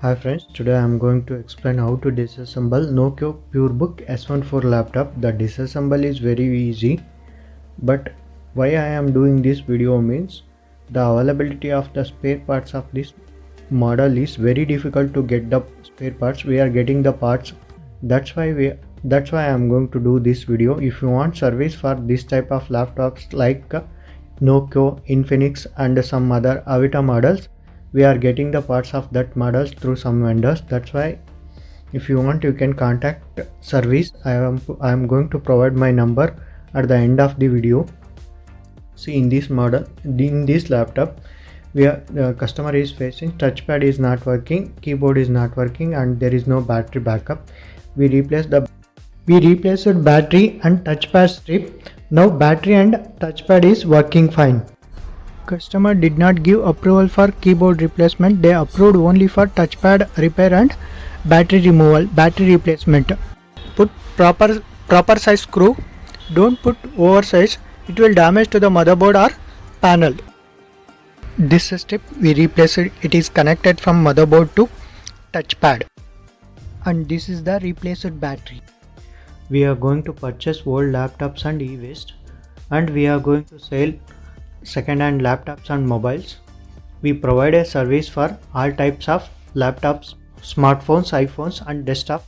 Hi friends, today I am going to explain how to disassemble Nokia PureBook S14 laptop. The disassemble is very easy, but why I am doing this video means the availability of the spare parts of this model is very difficult to get the spare parts. We are getting the parts. That's why I am going to do this video. If you want service for this type of laptops like Nokia, Infinix and some other Avita models, we are getting the parts of that models through some vendors. That's why if you want you can contact service. I am going to provide my number at the end of the video. See, in this model, in this laptop, the customer is facing touchpad is not working, keyboard is not working, and there is no battery backup. We replaced battery and touchpad strip. Now battery and touchpad is working fine. Customer did not give approval for keyboard replacement. They approved only for touchpad repair and battery removal, battery replacement. Put proper size screw. Don't put oversize. It will damage to the motherboard or panel. This step we replaced. It is connected from motherboard to touchpad. And this is the replaced battery. We are going to purchase old laptops and e-waste, and we are going to sell second-hand laptops and mobiles. We provide a service for all types of laptops, smartphones, iPhones and desktops,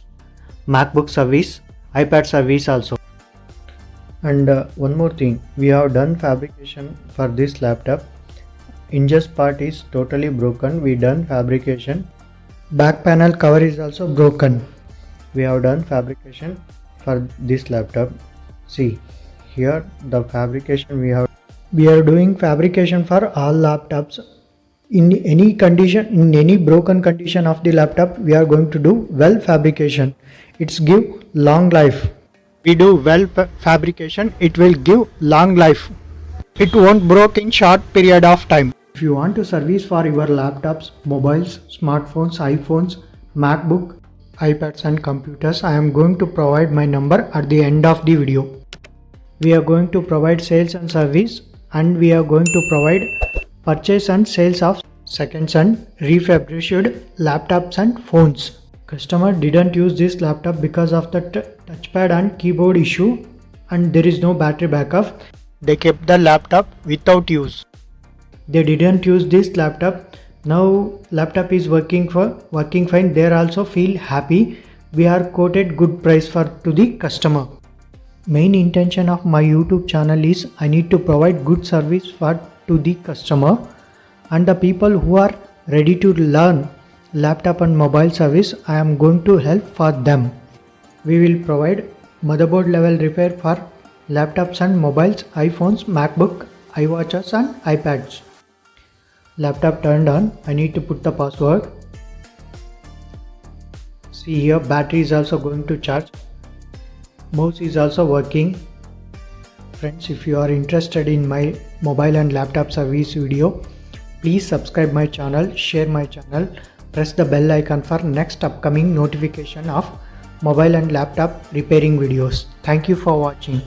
MacBook service, iPad service also. And one more thing, we have done fabrication for this laptop. Hinges part is totally broken. We done fabrication. Back panel cover is also broken. We have done fabrication for this laptop. See here the fabrication we are doing fabrication for all laptops. In any condition, in any broken condition of the laptop, we are going to do well fabrication. It's give long life. We do well fabrication, it will give long life. It won't break in short period of time. If you want to service for your laptops, mobiles, smartphones, iPhones, MacBook, iPads and computers, I am going to provide my number at the end of the video. We are going to provide sales and service, and we are going to provide purchase and sales of seconds and refurbished laptops and phones. Customer didn't use this laptop because of the touchpad and keyboard issue, and there is no battery backup. They kept the laptop without use. They didn't use this laptop. Now laptop is working fine. They also feel happy. We are quoted good price to the customer. Main intention of my YouTube channel is I need to provide good service to the customer, and the people who are ready to learn laptop and mobile service, I am going to help for them. We will provide motherboard level repair for laptops and mobiles, iPhones, MacBook, iWatches and iPads. Laptop turned on. I need to put the password. See here, battery is also going to charge. Mouse is also working. Friends, if you are interested in my mobile and laptop service video, please subscribe my channel, share my channel, press the bell icon for next upcoming notification of mobile and laptop repairing videos. Thank you for watching.